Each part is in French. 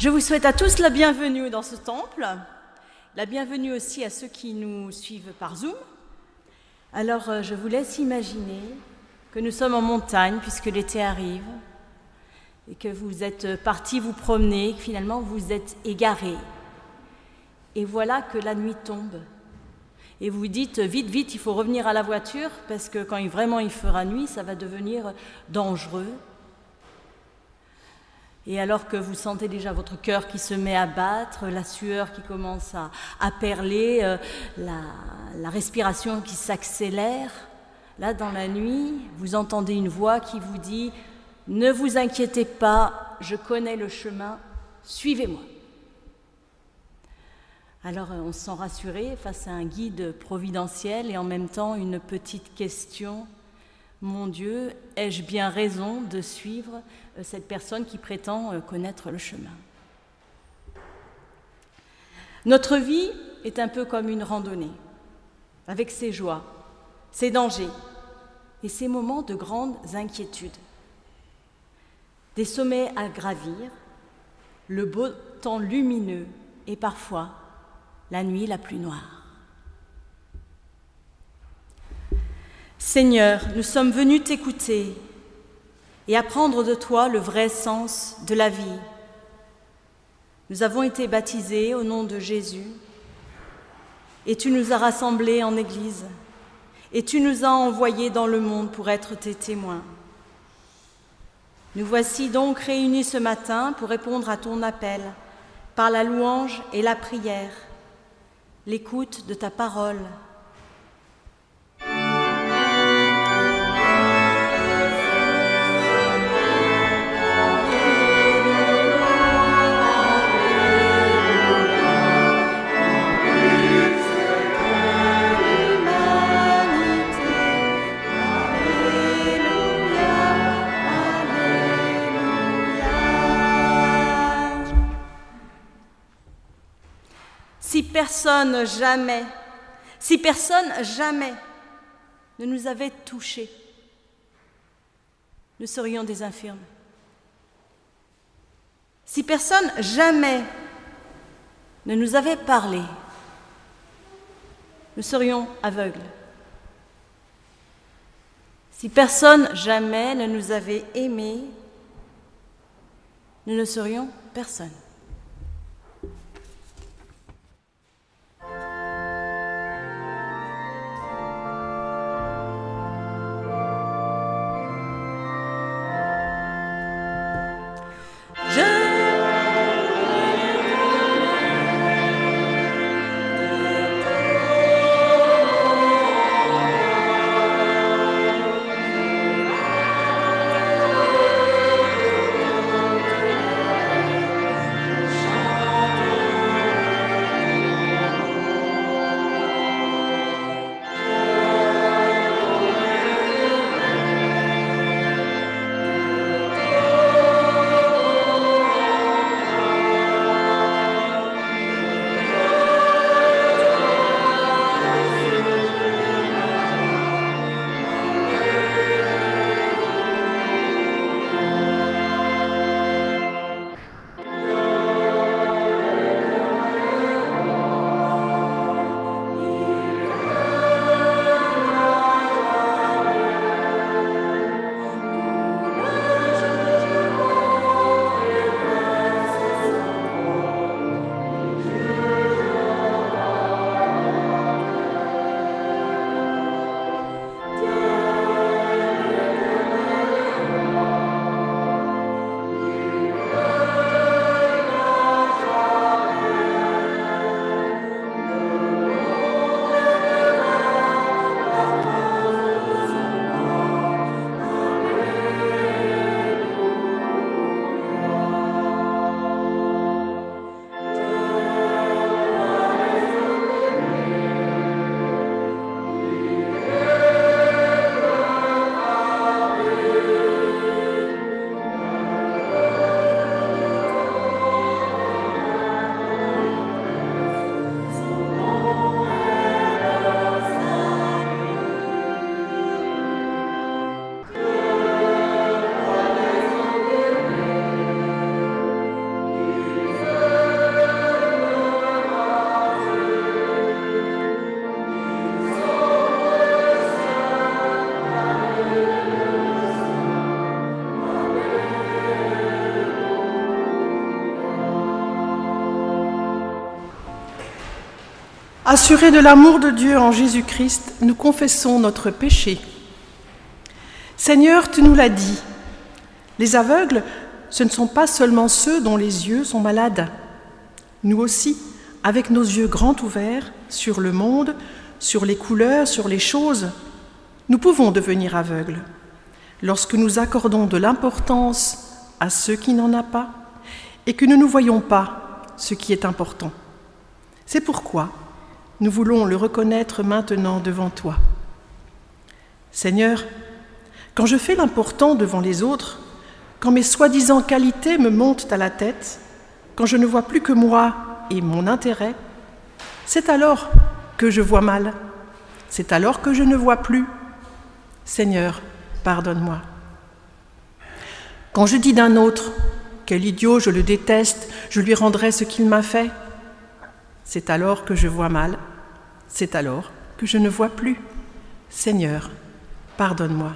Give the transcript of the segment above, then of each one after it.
Je vous souhaite à tous la bienvenue dans ce temple, la bienvenue aussi à ceux qui nous suivent par Zoom. Alors, je vous laisse imaginer que nous sommes en montagne puisque l'été arrive et que vous êtes partis vous promener, que finalement vous êtes égarés. Et voilà que la nuit tombe. Et vous dites, vite, vite, il faut revenir à la voiture parce que quand vraiment il fera nuit, ça va devenir dangereux. Et alors que vous sentez déjà votre cœur qui se met à battre, la sueur qui commence à perler, la respiration qui s'accélère, là dans la nuit, vous entendez une voix qui vous dit « Ne vous inquiétez pas, je connais le chemin, suivez-moi ». Alors on se sent rassuré face à un guide providentiel et en même temps une petite question. Mon Dieu, ai-je bien raison de suivre cette personne qui prétend connaître le chemin? Notre vie est un peu comme une randonnée, avec ses joies, ses dangers et ses moments de grandes inquiétudes. Des sommets à gravir, le beau temps lumineux et parfois la nuit la plus noire. Seigneur, nous sommes venus t'écouter et apprendre de toi le vrai sens de la vie. Nous avons été baptisés au nom de Jésus et tu nous as rassemblés en Église et tu nous as envoyés dans le monde pour être tes témoins. Nous voici donc réunis ce matin pour répondre à ton appel par la louange et la prière, l'écoute de ta parole. Si personne jamais ne nous avait touchés, nous serions des infirmes. Si personne jamais ne nous avait parlé, nous serions aveugles. Si personne jamais ne nous avait aimés, nous ne serions personne. Assurés de l'amour de Dieu en Jésus-Christ, nous confessons notre péché. Seigneur, tu nous l'as dit, les aveugles, ce ne sont pas seulement ceux dont les yeux sont malades. Nous aussi, avec nos yeux grands ouverts sur le monde, sur les couleurs, sur les choses, nous pouvons devenir aveugles lorsque nous accordons de l'importance à ce qui n'en a pas et que nous ne voyons pas ce qui est important. C'est pourquoi nous voulons le reconnaître maintenant devant toi. Seigneur, quand je fais l'important devant les autres, quand mes soi-disant qualités me montent à la tête, quand je ne vois plus que moi et mon intérêt, c'est alors que je vois mal, c'est alors que je ne vois plus. Seigneur, pardonne-moi. Quand je dis d'un autre, quel idiot, je le déteste, je lui rendrai ce qu'il m'a fait, c'est alors que je vois mal, c'est alors que je ne vois plus. Seigneur, pardonne-moi.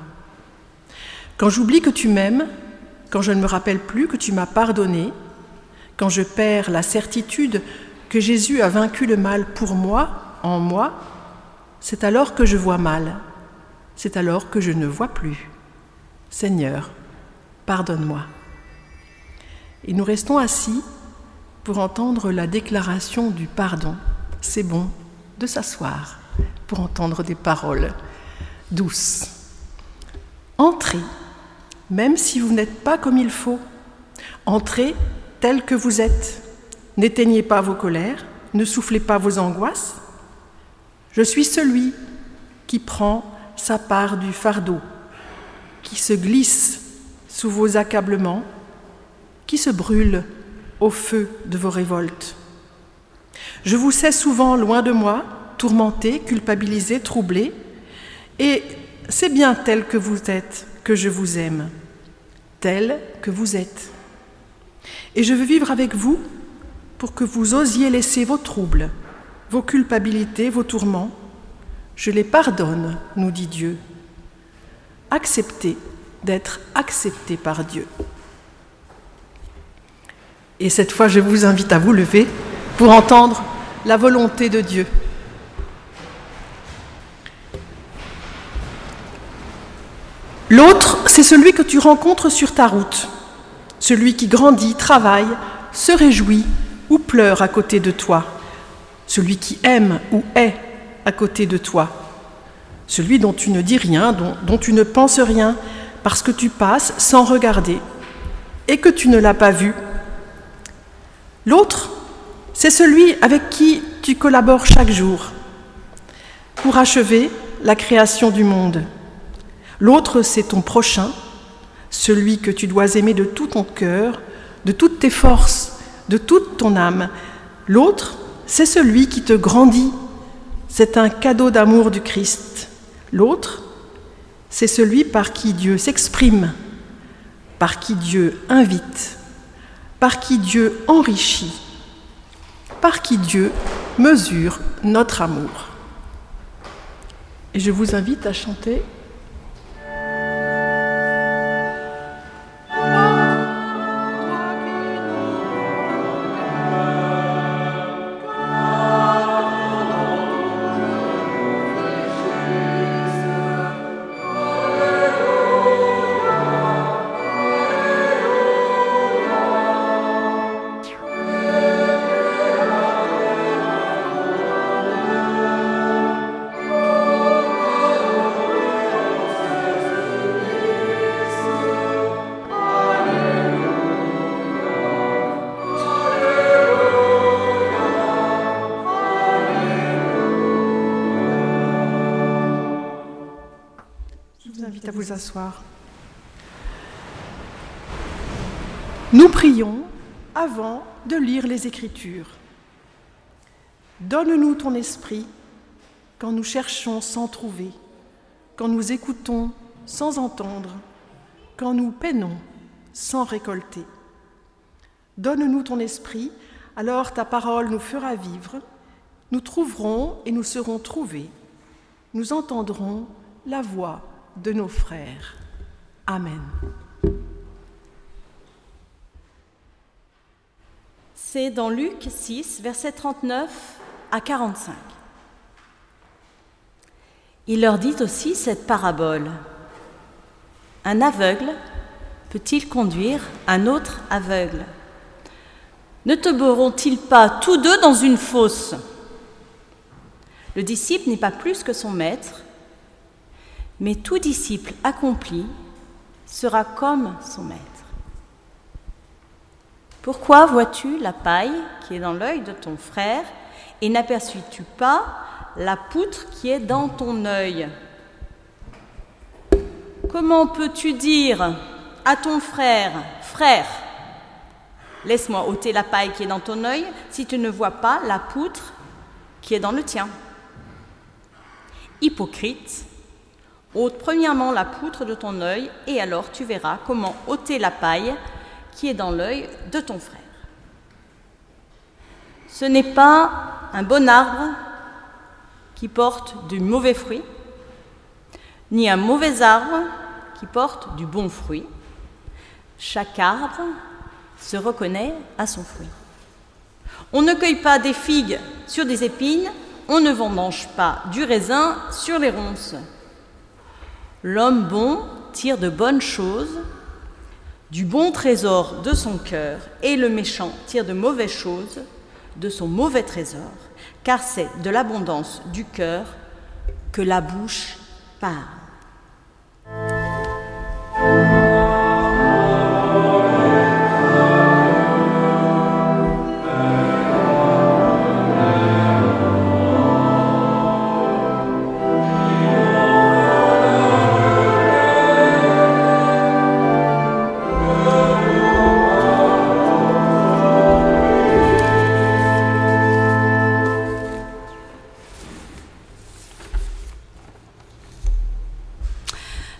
Quand j'oublie que tu m'aimes, quand je ne me rappelle plus que tu m'as pardonné, quand je perds la certitude que Jésus a vaincu le mal pour moi, en moi, c'est alors que je vois mal, c'est alors que je ne vois plus. Seigneur, pardonne-moi. Et nous restons assis pour entendre la déclaration du pardon. C'est bon de s'asseoir pour entendre des paroles douces. Entrez, même si vous n'êtes pas comme il faut. Entrez tel que vous êtes. N'éteignez pas vos colères, ne soufflez pas vos angoisses. Je suis celui qui prend sa part du fardeau, qui se glisse sous vos accablements, qui se brûle au feu de vos révoltes. Je vous sais souvent loin de moi, tourmenté, culpabilisé, troublé, et c'est bien tel que vous êtes que je vous aime, tel que vous êtes. Et je veux vivre avec vous pour que vous osiez laisser vos troubles, vos culpabilités, vos tourments. Je les pardonne, nous dit Dieu. Acceptez d'être accepté par Dieu. Et cette fois, je vous invite à vous lever pour entendre la volonté de Dieu. L'autre, c'est celui que tu rencontres sur ta route, celui qui grandit, travaille, se réjouit ou pleure à côté de toi, celui qui aime ou est à côté de toi, celui dont tu ne dis rien, dont tu ne penses rien, parce que tu passes sans regarder et que tu ne l'as pas vu. L'autre, c'est celui avec qui tu collabores chaque jour pour achever la création du monde. L'autre, c'est ton prochain, celui que tu dois aimer de tout ton cœur, de toutes tes forces, de toute ton âme. L'autre, c'est celui qui te grandit. C'est un cadeau d'amour du Christ. L'autre, c'est celui par qui Dieu s'exprime, par qui Dieu invite, par qui Dieu enrichit, par qui Dieu mesure notre amour. Et je vous invite à chanter à vous asseoir. Nous prions avant de lire les Écritures. Donne-nous ton esprit quand nous cherchons sans trouver, quand nous écoutons sans entendre, quand nous peinons sans récolter. Donne-nous ton esprit, alors ta parole nous fera vivre, nous trouverons et nous serons trouvés, nous entendrons la voix de nos frères. Amen. C'est dans Luc 6, versets 39 à 45. il leur dit aussi cette parabole. Un aveugle peut-il conduire un autre aveugle? Ne tomberont-ils pas tous deux dans une fosse? Le disciple n'est pas plus que son maître, mais tout disciple accompli sera comme son maître. Pourquoi vois-tu la paille qui est dans l'œil de ton frère et n'aperçois-tu pas la poutre qui est dans ton œil? Comment peux-tu dire à ton frère, « Frère, laisse-moi ôter la paille qui est dans ton œil » si tu ne vois pas la poutre qui est dans le tien? Hypocrite, ôte premièrement la poutre de ton œil et alors tu verras comment ôter la paille qui est dans l'œil de ton frère. Ce n'est pas un bon arbre qui porte du mauvais fruit, ni un mauvais arbre qui porte du bon fruit. Chaque arbre se reconnaît à son fruit. On ne cueille pas des figues sur des épines, on ne vendange pas du raisin sur les ronces. L'homme bon tire de bonnes choses du bon trésor de son cœur, et le méchant tire de mauvaises choses de son mauvais trésor, car c'est de l'abondance du cœur que la bouche parle.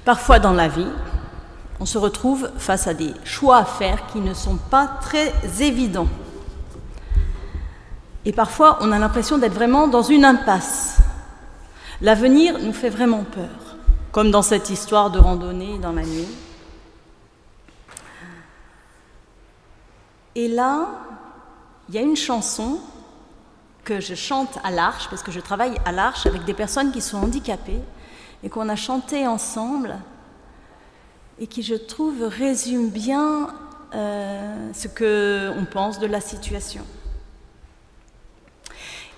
Parfois dans la vie, on se retrouve face à des choix à faire qui ne sont pas très évidents. Et parfois, on a l'impression d'être vraiment dans une impasse. L'avenir nous fait vraiment peur, comme dans cette histoire de randonnée dans la nuit. Et là, il y a une chanson que je chante à l'Arche, parce que je travaille à l'Arche avec des personnes qui sont handicapées, et qu'on a chanté ensemble, et qui, je trouve, résume bien ce qu'on pense de la situation.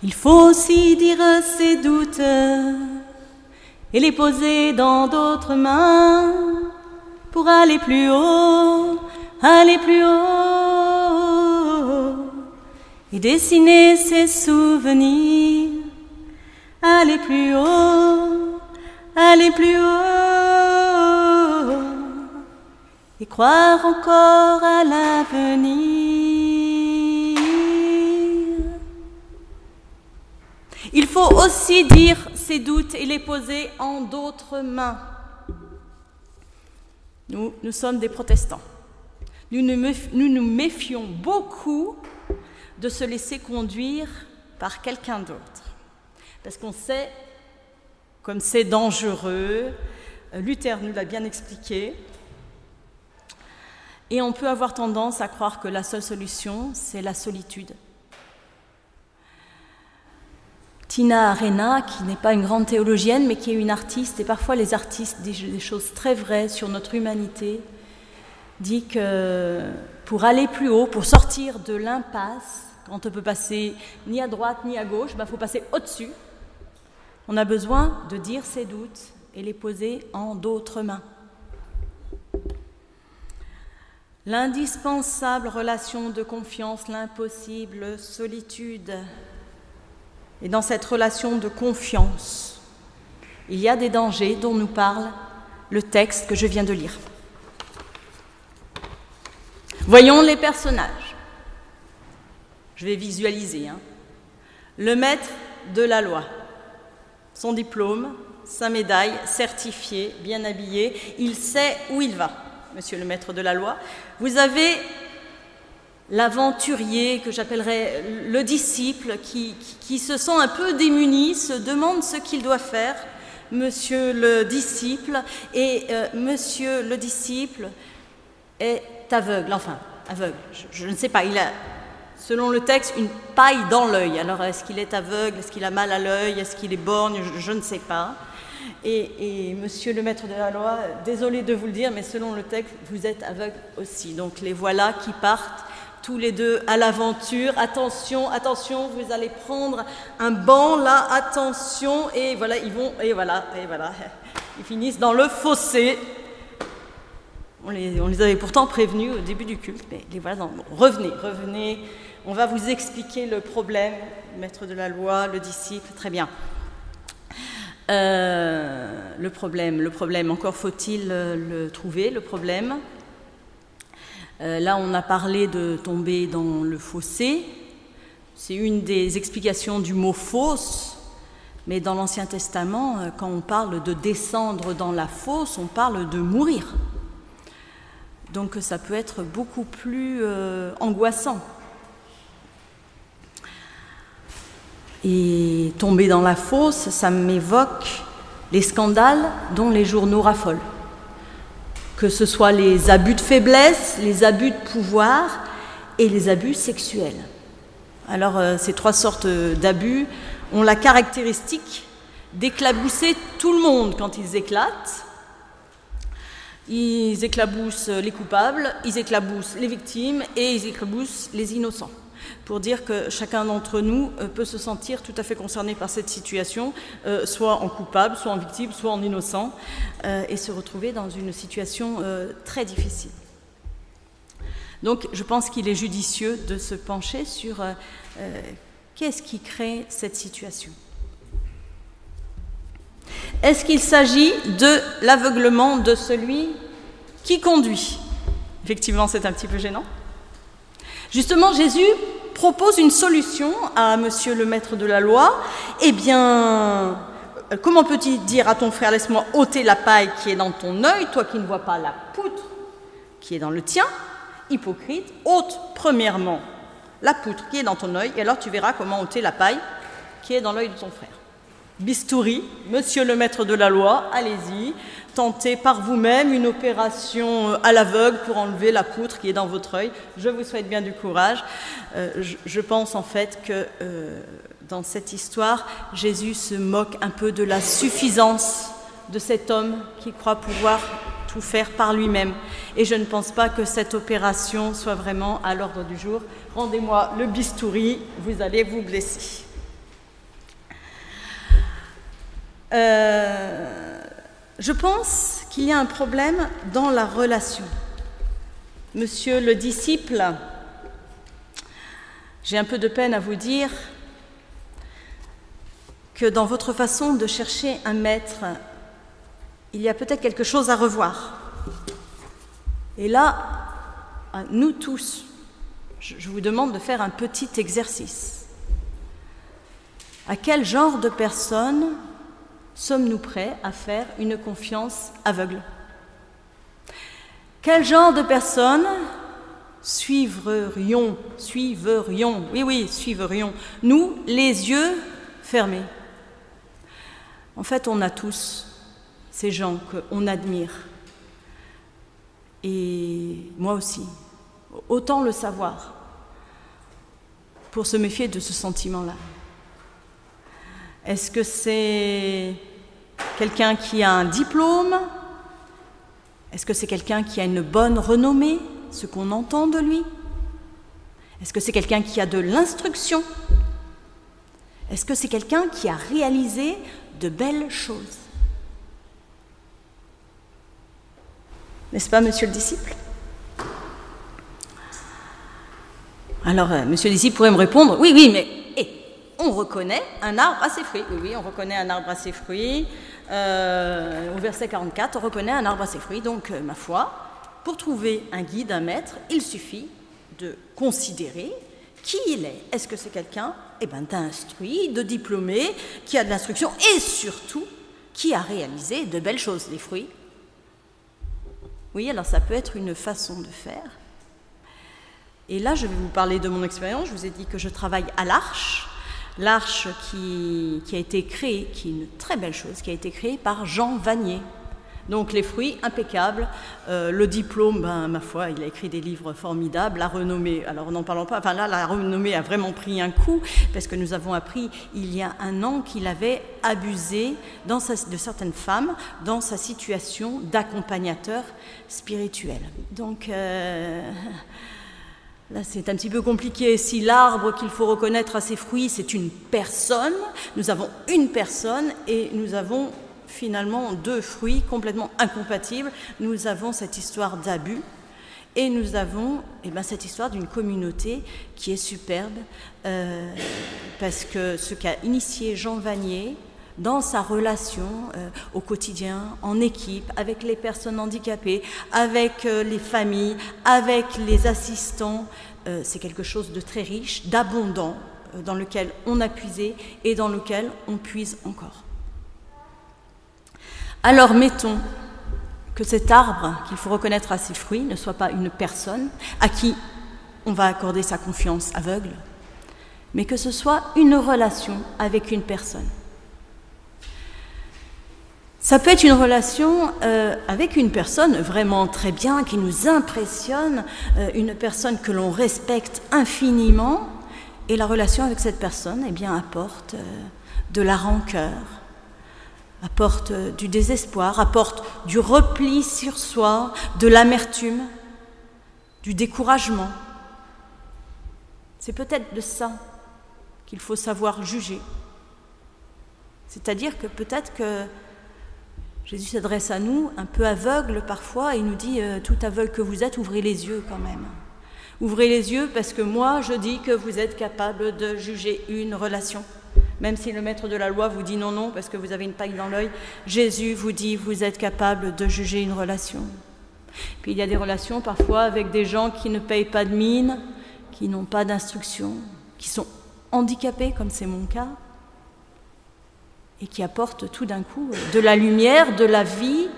Il faut aussi dire ses doutes et les poser dans d'autres mains pour aller plus haut, et dessiner ses souvenirs, aller plus haut, et croire encore à l'avenir. Il faut aussi dire ses doutes et les poser en d'autres mains. Nous sommes des protestants. Nous nous méfions beaucoup de se laisser conduire par quelqu'un d'autre. Parce qu'on sait comme c'est dangereux. Luther nous l'a bien expliqué. Et on peut avoir tendance à croire que la seule solution, c'est la solitude. Tina Arena, qui n'est pas une grande théologienne, mais qui est une artiste, et parfois les artistes disent des choses très vraies sur notre humanité, dit que pour aller plus haut, pour sortir de l'impasse, quand on ne peut passer ni à droite ni à gauche, il faut passer au-dessus. On a besoin de dire ses doutes et les poser en d'autres mains. L'indispensable relation de confiance, l'impossible solitude. Et dans cette relation de confiance, il y a des dangers dont nous parle le texte que je viens de lire. Voyons les personnages. Je vais visualiser. Le maître de la loi. Son diplôme, sa médaille, certifié, bien habillé, il sait où il va, monsieur le maître de la loi. Vous avez l'aventurier, que j'appellerais le disciple, qui se sent un peu démuni, se demande ce qu'il doit faire, monsieur le disciple, et monsieur le disciple est aveugle, je ne sais pas, il a, selon le texte, une paille dans l'œil. Alors, est-ce qu'il est aveugle? Est-ce qu'il a mal à l'œil? Est-ce qu'il est borgne? Je ne sais pas. Et monsieur le maître de la loi, désolé de vous le dire, mais selon le texte, vous êtes aveugle aussi. Donc les voilà qui partent tous les deux à l'aventure. Attention, attention, vous allez prendre un banc là, attention. Et voilà, ils voilà, ils finissent dans le fossé. On les avait pourtant prévenus au début du culte, mais les voilà, revenez, on va vous expliquer le problème, le maître de la loi, le disciple, très bien. Le problème, encore faut-il le trouver, le problème. Là, on a parlé de tomber dans le fossé, c'est une des explications du mot « fosse », mais dans l'Ancien Testament, quand on parle de descendre dans la fosse, on parle de mourir. Donc ça peut être beaucoup plus angoissant. Et tomber dans la fosse, ça m'évoque les scandales dont les journaux raffolent. Que ce soit les abus de faiblesse, les abus de pouvoir et les abus sexuels. Alors ces trois sortes d'abus ont la caractéristique d'éclabousser tout le monde quand ils éclatent. Ils éclaboussent les coupables, ils éclaboussent les victimes et ils éclaboussent les innocents. Pour dire que chacun d'entre nous peut se sentir tout à fait concerné par cette situation, soit en coupable, soit en victime, soit en innocent, et se retrouver dans une situation très difficile. Donc je pense qu'il est judicieux de se pencher sur qu'est-ce qui crée cette situation. Est-ce qu'il s'agit de l'aveuglement de celui qui conduit? Effectivement, c'est un petit peu gênant. Justement, Jésus propose une solution à monsieur le maître de la loi. Eh bien, comment peut-il dire à ton frère, laisse-moi ôter la paille qui est dans ton œil, toi qui ne vois pas la poutre qui est dans le tien? Hypocrite, ôte premièrement la poutre qui est dans ton œil, et alors tu verras comment ôter la paille qui est dans l'œil de ton frère. Bistouri, monsieur le maître de la loi, allez-y, tentez par vous-même une opération à l'aveugle pour enlever la poutre qui est dans votre œil. Je vous souhaite bien du courage. Je pense en fait que dans cette histoire, Jésus se moque un peu de la suffisance de cet homme qui croit pouvoir tout faire par lui-même. Et je ne pense pas que cette opération soit vraiment à l'ordre du jour. Rendez-moi le bistouri, vous allez vous blesser. Je pense qu'il y a un problème dans la relation. Monsieur le disciple, j'ai un peu de peine à vous dire que dans votre façon de chercher un maître, il y a peut-être quelque chose à revoir. Et là, nous tous, je vous demande de faire un petit exercice. À quel genre de personne sommes-nous prêts à faire une confiance aveugle? Quel genre de personnes suivrions, nous, les yeux fermés? En fait, on a tous ces gens qu'on admire. Et moi aussi, autant le savoir pour se méfier de ce sentiment-là. Est-ce que c'est quelqu'un qui a un diplôme? Est-ce que c'est quelqu'un qui a une bonne renommée, ce qu'on entend de lui? Est-ce que c'est quelqu'un qui a de l'instruction? Est-ce que c'est quelqu'un qui a réalisé de belles choses? N'est-ce pas, monsieur le disciple? Alors, monsieur le disciple pourrait me répondre, oui, mais on reconnaît un arbre à ses fruits. Oui, on reconnaît un arbre à ses fruits. Au verset 44, on reconnaît un arbre à ses fruits. Donc, ma foi, pour trouver un guide, un maître, il suffit de considérer qui il est. Est-ce que c'est quelqu'un d'instruit, de diplômé, qui a de l'instruction et surtout qui a réalisé de belles choses, les fruits? Oui, alors ça peut être une façon de faire. Et là, je vais vous parler de mon expérience. Je vous ai dit que je travaille à l'Arche. L'Arche qui a été créée, qui est une très belle chose, qui a été créée par Jean Vanier. Donc les fruits, impeccables. Le diplôme, ma foi, il a écrit des livres formidables. La renommée, alors n'en parlons pas, enfin là, la renommée a vraiment pris un coup, parce que nous avons appris il y a un an qu'il avait abusé de certaines femmes dans sa situation d'accompagnateur spirituel. Donc là, c'est un petit peu compliqué. Si l'arbre qu'il faut reconnaître à ses fruits, c'est une personne, nous avons une personne et nous avons finalement deux fruits complètement incompatibles. Nous avons cette histoire d'abus et nous avons cette histoire d'une communauté qui est superbe parce que ce qu'a initié Jean Vanier dans sa relation au quotidien, en équipe, avec les personnes handicapées, avec les familles, avec les assistants, c'est quelque chose de très riche, d'abondant, dans lequel on a puisé et dans lequel on puise encore. Alors mettons que cet arbre qu'il faut reconnaître à ses fruits ne soit pas une personne à qui on va accorder sa confiance aveugle, mais que ce soit une relation avec une personne. Ça peut être une relation avec une personne vraiment très bien, qui nous impressionne, une personne que l'on respecte infiniment, et la relation avec cette personne apporte de la rancœur, apporte du désespoir, apporte du repli sur soi, de l'amertume, du découragement. C'est peut-être de ça qu'il faut savoir juger. C'est-à-dire que peut-être que Jésus s'adresse à nous, un peu aveugle parfois, et il nous dit « Tout aveugle que vous êtes, ouvrez les yeux quand même. Ouvrez les yeux parce que moi, je dis que vous êtes capable de juger une relation. » Même si le maître de la loi vous dit non, non, parce que vous avez une paille dans l'œil, Jésus vous dit, vous êtes capable de juger une relation. Puis il y a des relations parfois avec des gens qui ne payent pas de mine, qui n'ont pas d'instruction, qui sont handicapés, comme c'est mon cas, et qui apportent tout d'un coup de la lumière, de la vie,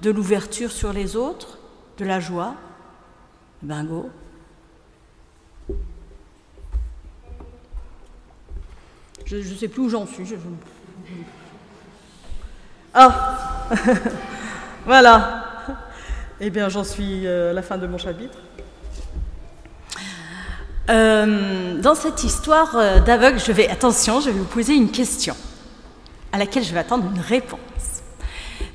de l'ouverture sur les autres, de la joie. Bingo. Je ne sais plus où j'en suis. Ah voilà. Eh bien, j'en suis à la fin de mon chapitre. Dans cette histoire d'aveugle, je vais vous poser une question à laquelle je vais attendre une réponse.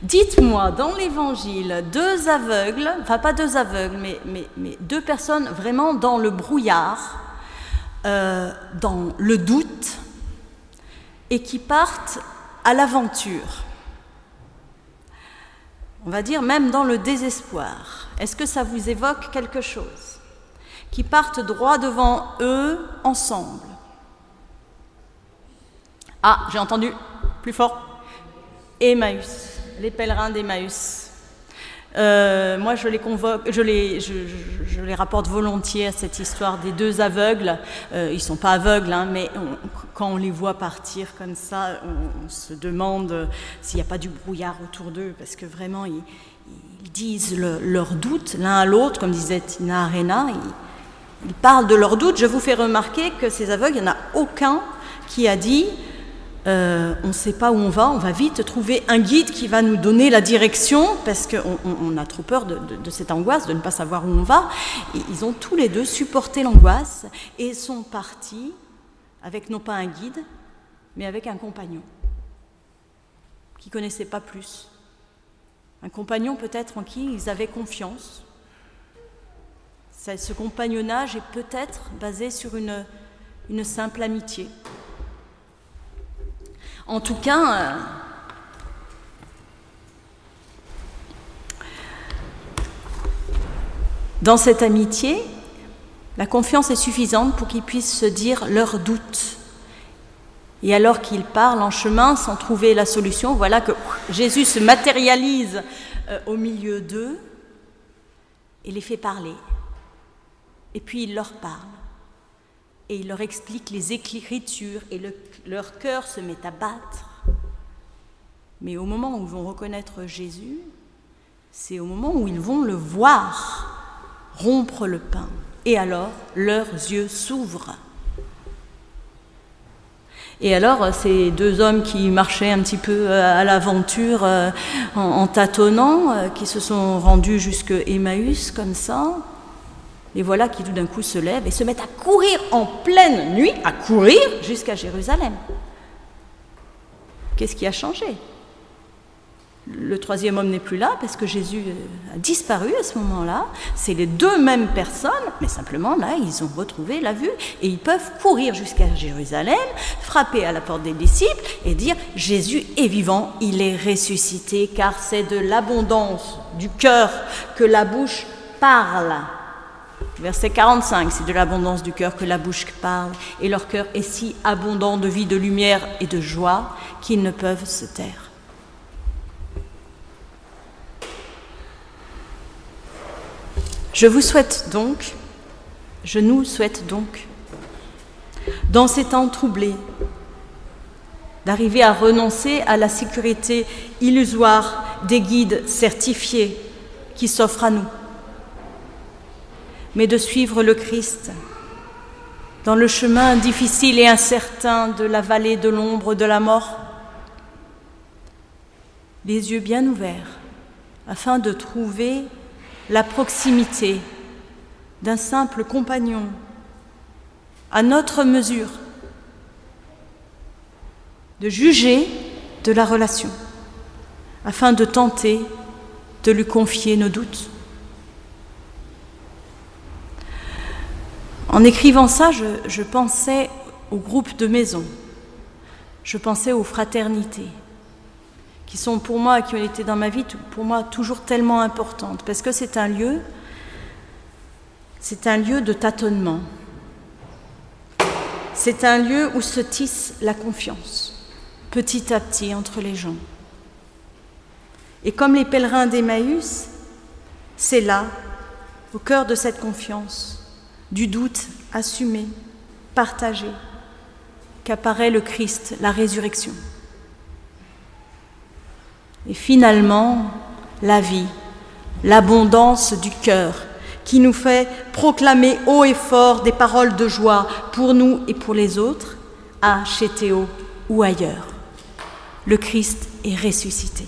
Dites-moi, dans l'Évangile, deux aveugles, enfin pas deux aveugles, mais deux personnes vraiment dans le brouillard, dans le doute, et qui partent à l'aventure. On va dire même dans le désespoir. Est-ce que ça vous évoque quelque chose? Qui partent droit devant eux, ensemble. Ah, j'ai entendu, plus fort. Emmaüs, les pèlerins d'Emmaüs. Moi, je les rapporte volontiers à cette histoire des deux aveugles. Ils ne sont pas aveugles, mais quand on les voit partir comme ça, on se demande s'il n'y a pas du brouillard autour d'eux, parce que vraiment, ils disent leurs doutes l'un à l'autre, comme disait Tina Arena. Ils parlent de leurs doutes. Je vous fais remarquer que ces aveugles, il n'y en a aucun qui a dit on ne sait pas où on va vite trouver un guide qui va nous donner la direction, parce qu'on a trop peur de cette angoisse, de ne pas savoir où on va. Et ils ont tous les deux supporté l'angoisse et sont partis avec non pas un guide, mais avec un compagnon qui ne connaissait pas plus. Un compagnon peut-être en qui ils avaient confiance. Ce compagnonnage est peut-être basé sur une simple amitié. En tout cas, dans cette amitié, la confiance est suffisante pour qu'ils puissent se dire leurs doutes. Et alors qu'ils parlent en chemin sans trouver la solution, voilà que Jésus se matérialise au milieu d'eux et les fait parler. Et puis il leur parle. Et il leur explique les Écritures, et leur cœur se met à battre. Mais au moment où ils vont reconnaître Jésus, c'est au moment où ils vont le voir rompre le pain. Et alors, leurs yeux s'ouvrent. Et alors, ces deux hommes qui marchaient un petit peu à l'aventure en tâtonnant, qui se sont rendus jusqu'à Emmaüs comme ça, les voilà qui tout d'un coup se lèvent et se mettent à courir en pleine nuit, à courir jusqu'à Jérusalem. Qu'est-ce qui a changé ? Le troisième homme n'est plus là parce que Jésus a disparu à ce moment-là. C'est les deux mêmes personnes, mais simplement là, ils ont retrouvé la vue et ils peuvent courir jusqu'à Jérusalem, frapper à la porte des disciples et dire « Jésus est vivant, il est ressuscité, car c'est de l'abondance du cœur que la bouche parle. » Verset 45, c'est de l'abondance du cœur que la bouche parle, et leur cœur est si abondant de vie, de lumière et de joie qu'ils ne peuvent se taire. Je nous souhaite donc, dans ces temps troublés, d'arriver à renoncer à la sécurité illusoire des guides certifiés qui s'offrent à nous, mais de suivre le Christ dans le chemin difficile et incertain de la vallée de l'ombre de la mort, les yeux bien ouverts, afin de trouver la proximité d'un simple compagnon à notre mesure, de juger de la relation, afin de tenter de lui confier nos doutes. En écrivant ça, je pensais au groupe de maison, je pensais aux fraternités, qui sont pour moi, qui ont été dans ma vie, pour moi toujours tellement importantes, parce que c'est un lieu de tâtonnement. C'est un lieu où se tisse la confiance, petit à petit entre les gens. Et comme les pèlerins d'Emmaüs, c'est là, au cœur de cette confiance, du doute assumé, partagé, qu'apparaît le Christ, la résurrection. Et finalement, la vie, l'abondance du cœur qui nous fait proclamer haut et fort des paroles de joie pour nous et pour les autres, chez Théo ou ailleurs. Le Christ est ressuscité.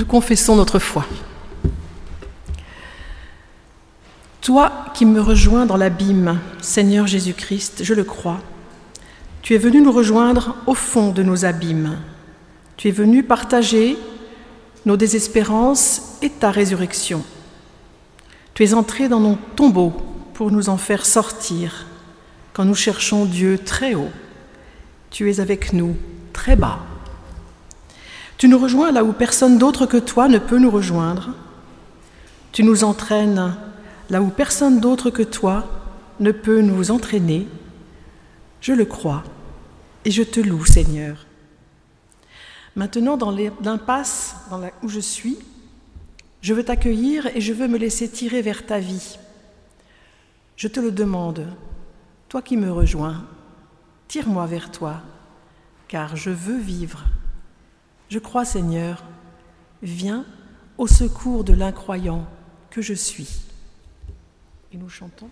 Confessons notre foi. Toi qui me rejoins dans l'abîme, Seigneur Jésus-Christ, je le crois, tu es venu nous rejoindre au fond de nos abîmes. Tu es venu partager nos désespérances et ta résurrection. Tu es entré dans nos tombeaux pour nous en faire sortir. Quand nous cherchons Dieu très haut, tu es avec nous très bas. Tu nous rejoins là où personne d'autre que toi ne peut nous rejoindre. Tu nous entraînes là où personne d'autre que toi ne peut nous entraîner. Je le crois et je te loue, Seigneur. Maintenant, dans l'impasse où je suis, je veux t'accueillir et je veux me laisser tirer vers ta vie. Je te le demande, toi qui me rejoins, tire-moi vers toi, car je veux vivre. Je crois, Seigneur, viens au secours de l'incroyant que je suis. Et nous chantons.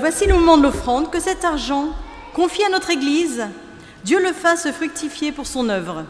voici le moment de l'offrande, que cet argent confié à notre Église, Dieu le fasse fructifier pour son œuvre.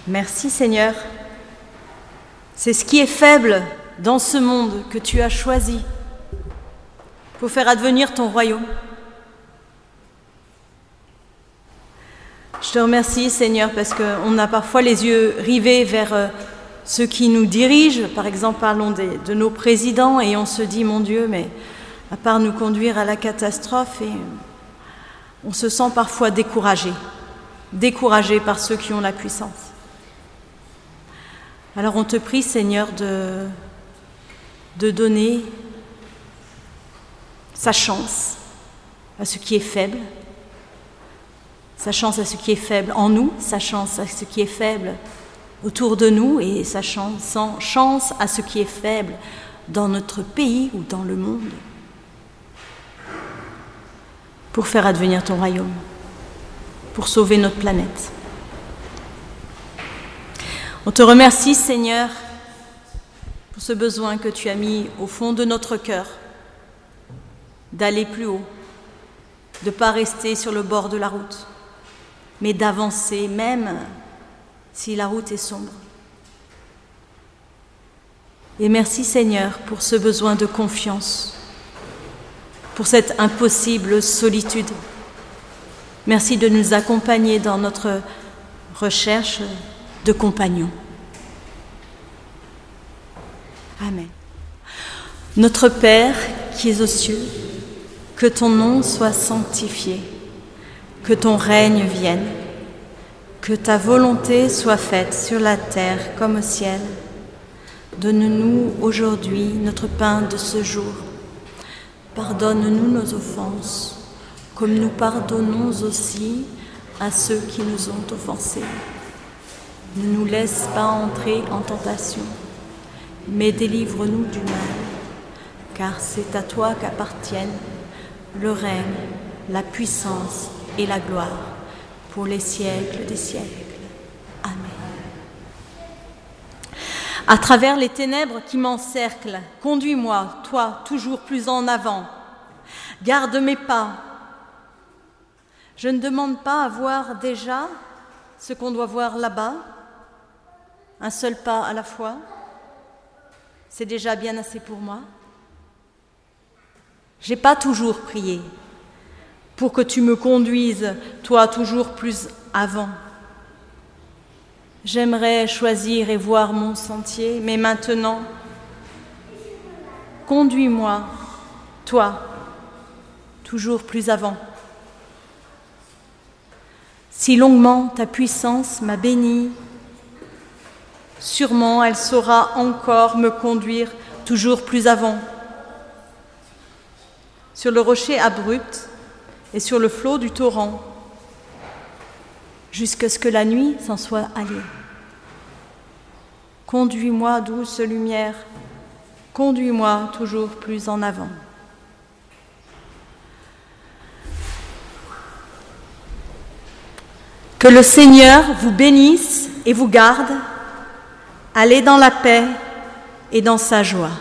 Merci Seigneur. C'est ce qui est faible dans ce monde que tu as choisi pour faire advenir ton royaume. Je te remercie Seigneur parce qu'on a parfois les yeux rivés vers ceux qui nous dirigent. Par exemple, parlons de nos présidents et on se dit, mon Dieu, mais à part nous conduire à la catastrophe, et on se sent parfois découragé par ceux qui ont la puissance. Alors on te prie, Seigneur, de donner sa chance à ce qui est faible, sa chance à ce qui est faible en nous, sa chance à ce qui est faible autour de nous et sa chance à ce qui est faible dans notre pays ou dans le monde pour faire advenir ton royaume, pour sauver notre planète. On te remercie, Seigneur, pour ce besoin que tu as mis au fond de notre cœur, d'aller plus haut, de ne pas rester sur le bord de la route, mais d'avancer même si la route est sombre. Et merci, Seigneur, pour ce besoin de confiance, pour cette impossible solitude. Merci de nous accompagner dans notre recherche de compagnons. Amen. Notre Père qui es aux cieux, que ton nom soit sanctifié, que ton règne vienne, que ta volonté soit faite sur la terre comme au ciel. Donne-nous aujourd'hui notre pain de ce jour. Pardonne-nous nos offenses, comme nous pardonnons aussi à ceux qui nous ont offensés. Ne nous laisse pas entrer en tentation, mais délivre-nous du mal, car c'est à toi qu'appartiennent le règne, la puissance et la gloire pour les siècles des siècles. Amen. À travers les ténèbres qui m'encerclent, conduis-moi, toi, toujours plus en avant. Garde mes pas. Je ne demande pas à voir déjà ce qu'on doit voir là-bas, un seul pas à la fois. C'est déjà bien assez pour moi. Je n'ai pas toujours prié pour que tu me conduises, toi, toujours plus avant. J'aimerais choisir et voir mon sentier, mais maintenant, conduis-moi, toi, toujours plus avant. Si longuement ta puissance m'a bénie, sûrement elle saura encore me conduire toujours plus avant. Sur le rocher abrupt et sur le flot du torrent, jusqu'à ce que la nuit s'en soit allée. Conduis-moi, douce lumière, conduis-moi toujours plus en avant. Que le Seigneur vous bénisse et vous garde. Allez dans la paix et dans sa joie.